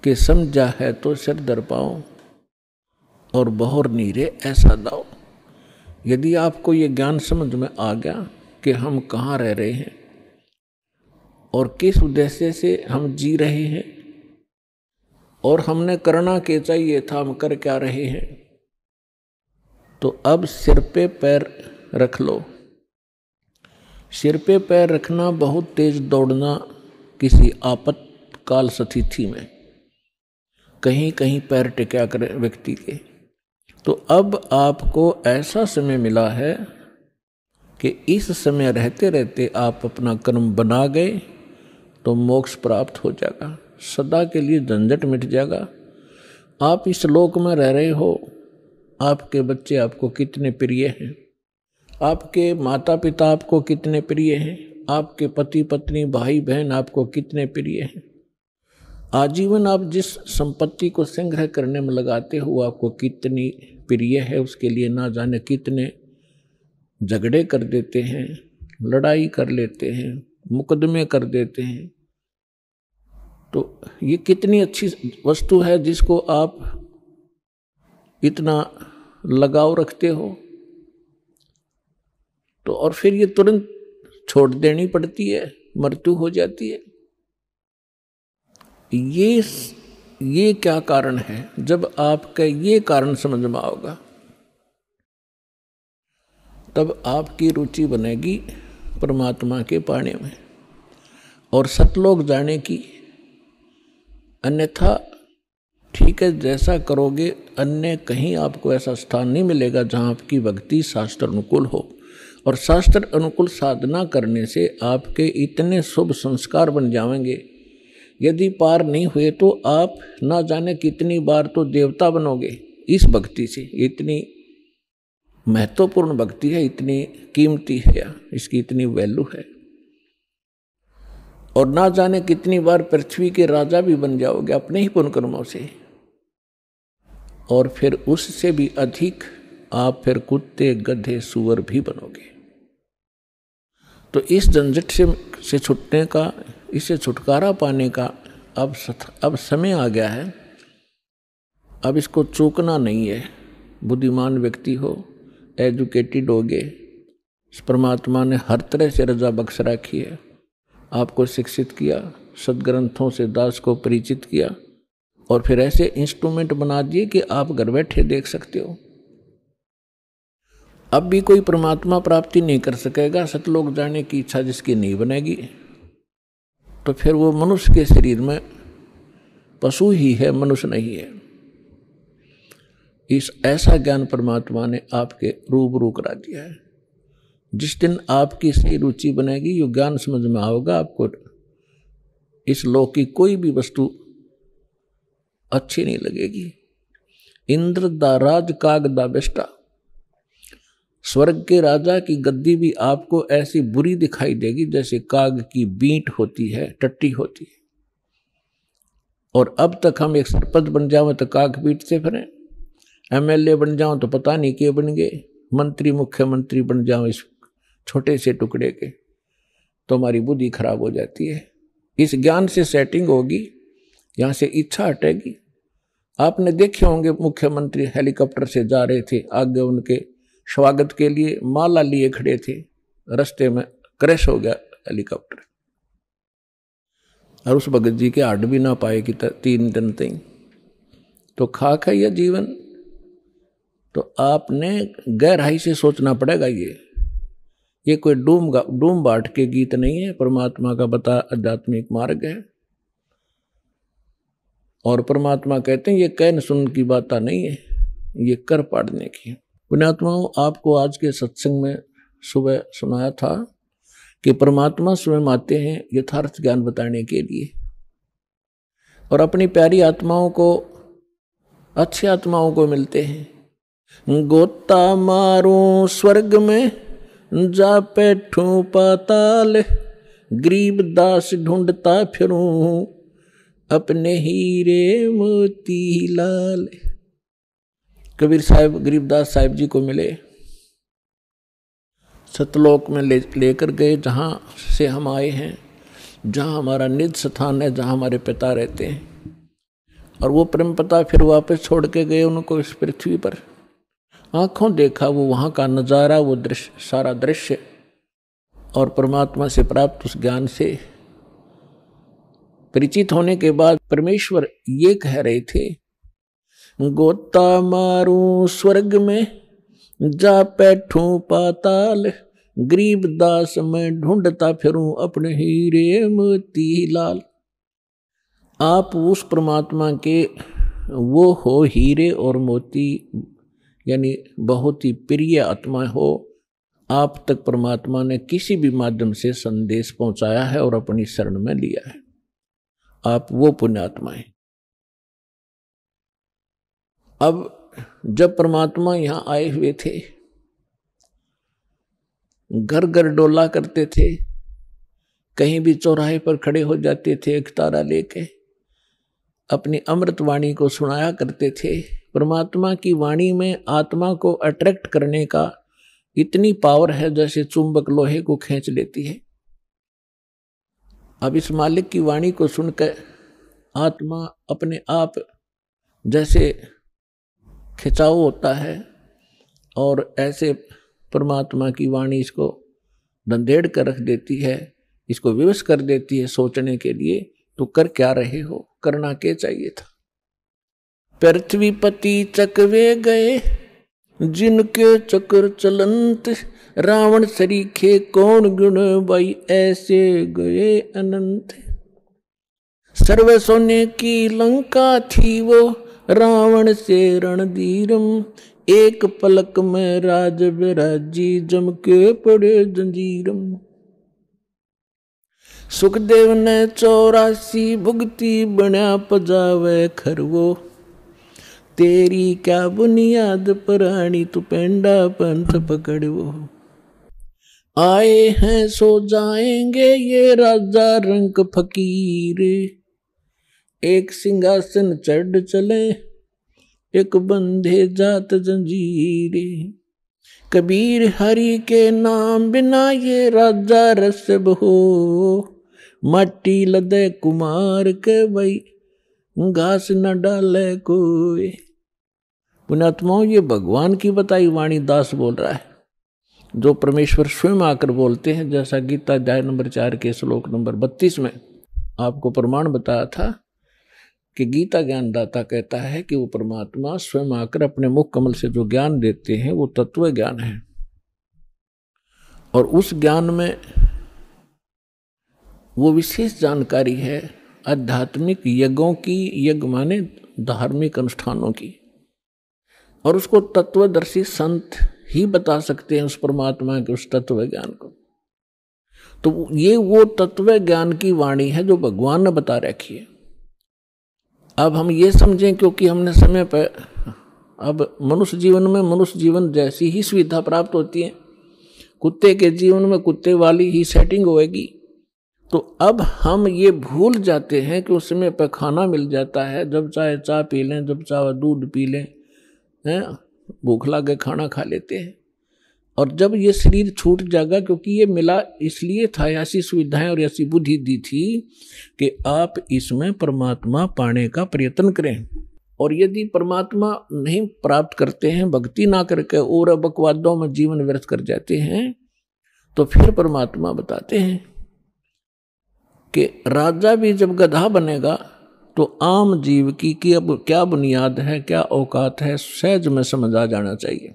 कि समझा है तो सिर दर पाओ और बहुर नीरे ऐसा दाओ। यदि आपको ये ज्ञान समझ में आ गया कि हम कहाँ रह रहे हैं और किस उद्देश्य से हम जी रहे हैं और हमने करना क्या चाहिए था, हम कर क्या रहे हैं, तो अब सिर पे पैर रख लो। सिर पे पैर रखना बहुत तेज दौड़ना किसी आपातकाल स्थिति में, कहीं कहीं पैर टिका कर व्यक्ति के। तो अब आपको ऐसा समय मिला है कि इस समय रहते रहते आप अपना कर्म बना गए तो मोक्ष प्राप्त हो जाएगा, सदा के लिए झंझट मिट जाएगा। आप इस लोक में रह रहे हो, आपके बच्चे आपको कितने प्रिय हैं, आपके माता पिता आपको कितने प्रिय हैं, आपके पति पत्नी भाई बहन आपको कितने प्रिय हैं। आजीवन आप जिस संपत्ति को संग्रह करने में लगाते हो आपको कितनी प्रिय है, उसके लिए ना जाने कितने झगड़े कर देते हैं, लड़ाई कर लेते हैं, मुकदमे कर देते हैं। तो ये कितनी अच्छी वस्तु है जिसको आप इतना लगाव रखते हो, तो और फिर ये तुरंत छोड़ देनी पड़ती है, मृत्यु हो जाती है। ये क्या कारण है? जब आपका ये कारण समझ में आओगा तब आपकी रुचि बनेगी परमात्मा के पाने में और सतलोक जाने की। अन्यथा ठीक है, जैसा करोगे अन्य कहीं आपको ऐसा स्थान नहीं मिलेगा जहाँ आपकी भक्ति शास्त्र अनुकूल हो। और शास्त्र अनुकूल साधना करने से आपके इतने शुभ संस्कार बन जाएंगे, यदि पार नहीं हुए तो आप ना जाने कितनी बार तो देवता बनोगे इस भक्ति से। इतनी महत्वपूर्ण भक्ति है, इतनी कीमती है, इसकी इतनी वैल्यू है। और ना जाने कितनी बार पृथ्वी के राजा भी बन जाओगे अपने ही पुण्य कर्मों से। और फिर उससे भी अधिक आप फिर कुत्ते गधे सुअर भी बनोगे। तो इस झंझट से छूटने का, इससे छुटकारा पाने का अब समय आ गया है। अब इसको चूकना नहीं है। बुद्धिमान व्यक्ति हो, एजुकेटेड होगे, परमात्मा ने हर तरह से रजा बख्श रखी है, आपको शिक्षित किया, सदग्रंथों से दास को परिचित किया और फिर ऐसे इंस्ट्रूमेंट बना दिए कि आप घर बैठे देख सकते हो। अब भी कोई परमात्मा प्राप्ति नहीं कर सकेगा, सतलोक जाने की इच्छा जिसकी नहीं बनेगी, तो फिर वो मनुष्य के शरीर में पशु ही है, मनुष्य नहीं है। इस ऐसा ज्ञान परमात्मा ने आपके रूबरू करा दिया है। जिस दिन आपकी सही रुचि बनेगी, यो ज्ञान समझ में आओगा, आपको इस लोक की कोई भी वस्तु अच्छी नहीं लगेगी। इंद्र दा राज काग दा बेष्टा, स्वर्ग के राजा की गद्दी भी आपको ऐसी बुरी दिखाई देगी जैसे काग की बींट होती है, टट्टी होती है। और अब तक हम एक सरपंच बन जाओ तो काग बीटते फिरें, एमएलए बन जाओ तो पता नहीं के बन गए, मंत्री मुख्यमंत्री बन जाओ इस छोटे से टुकड़े के, तो हमारी बुद्धि खराब हो जाती है। इस ज्ञान से सेटिंग होगी, यहाँ से इच्छा हटेगी। आपने देखे होंगे मुख्यमंत्री हेलीकॉप्टर से जा रहे थे, आगे उनके स्वागत के लिए माला लिए खड़े थे, रास्ते में क्रैश हो गया हेलीकॉप्टर और उस भगत जी के हट भी ना पाए कि 3 दिन तक। तो खाक है यह जीवन। तो आपने गहराई से सोचना पड़ेगा। ये कोई डूम बाट के गीत नहीं है, परमात्मा का बता आध्यात्मिक मार्ग है। और परमात्मा कहते हैं ये कहन सुन की बात नहीं है, ये कर पाड़ने की। पुण्यात्माओं, आपको आज के सत्संग में सुबह सुनाया था कि परमात्मा स्वयं आते हैं यथार्थ ज्ञान बताने के लिए और अपनी प्यारी आत्माओं को, अच्छी आत्माओं को मिलते हैं। गोता मारूं स्वर्ग में जा बैठूं पाताल, गरीब दास ढूंढता फिरूं अपने हीरे मोती लाल। कबीर साहब गरीबदास साहिब जी को मिले, सतलोक में लेकर गए, जहाँ से हम आए हैं, जहाँ हमारा निज स्थान है, जहाँ हमारे पिता रहते हैं। और वो प्रेमपता फिर वापस छोड़ के गए उनको इस पृथ्वी पर। आंखों देखा वो वहाँ का नज़ारा, वो दृश्य, सारा दृश्य, और परमात्मा से प्राप्त उस ज्ञान से परिचित होने के बाद परमेश्वर ये कह रहे थे, गोता मारूं स्वर्ग में जा बैठूं पाताल, गरीब दास मैं ढूंढता फिरूं अपने हीरे मोती लाल। आप उस परमात्मा के वो हो हीरे और मोती, यानी बहुत ही प्रिय आत्मा हो। आप तक परमात्मा ने किसी भी माध्यम से संदेश पहुंचाया है और अपनी शरण में लिया है। आप वो पुण्यात्मा हैं। अब जब परमात्मा यहां आए हुए थे, घर घर डोला करते थे, कहीं भी चौराहे पर खड़े हो जाते थे, एक तारा लेके अपनी अमृत वाणी को सुनाया करते थे। परमात्मा की वाणी में आत्मा को अट्रैक्ट करने का इतनी पावर है जैसे चुंबक लोहे को खींच लेती है। अब इस मालिक की वाणी को सुनकर आत्मा अपने आप जैसे खिंचाव होता है, और ऐसे परमात्मा की वाणी इसको धंधेड़ कर रख देती है, इसको विवश कर देती है सोचने के लिए। तो कर क्या रहे हो, करना क्या चाहिए था। पृथ्वीपति चकवे गए जिनके चक्र चलंत, रावण सरीखे कौन गुण भाई ऐसे गए अनंत। सर्व सोने की लंका थी वो रावण से रणधीरम, एक पलक में राज विराजी जम के पड़े जंजीरम। सुखदेव ने 84 भुगती बना पजावे खरवो, तेरी क्या बुनियाद परानी तू पेंडा पंथ पकड़वो। आए हैं सो जाएंगे ये राजा रंग फकीर, एक सिंहासन चढ़ चले एक बंधे जात जंजीर। कबीर हरि के नाम बिना ये राजा रसब हो, मट्टी लदे कुमार के भाई घास न डाले कोई। पुण्यात्माओं, ये भगवान की बताई वाणी दास बोल रहा है, जो परमेश्वर स्वयं आकर बोलते हैं। जैसा गीता अध्याय नंबर 4 के श्लोक नंबर 32 में आपको प्रमाण बताया था कि गीता ज्ञानदाता कहता है कि वो परमात्मा स्वयं आकर अपने मुख कमल से जो ज्ञान देते हैं वो तत्व ज्ञान है। और उस ज्ञान में वो विशेष जानकारी है आध्यात्मिक यज्ञों की, यज्ञ माने धार्मिक अनुष्ठानों की, और उसको तत्वदर्शी संत ही बता सकते हैं उस परमात्मा के उस तत्व ज्ञान को। तो ये वो तत्व ज्ञान की वाणी है जो भगवान ने बता रखी है। अब हम ये समझें, क्योंकि हमने समय पर अब मनुष्य जीवन में मनुष्य जीवन जैसी ही सुविधा प्राप्त होती है, कुत्ते के जीवन में कुत्ते वाली ही सेटिंग होएगी। तो अब हम ये भूल जाते हैं कि उस समय पर खाना मिल जाता है, जब चाहे चाय पी लें, जब चाहे दूध पी लें, हैं, भूख लगे खाना खा लेते हैं। और जब ये शरीर छूट जाएगा, क्योंकि ये मिला इसलिए था, ऐसी सुविधाएं और ऐसी बुद्धि दी थी कि आप इसमें परमात्मा पाने का प्रयत्न करें। और यदि परमात्मा नहीं प्राप्त करते हैं, भक्ति ना करके और बकवादों में जीवन व्यर्थ कर जाते हैं, तो फिर परमात्मा बताते हैं कि राजा भी जब गधा बनेगा तो आम जीव की अब क्या बुनियाद है, क्या औकात है, सहज में समझ आ जाना चाहिए।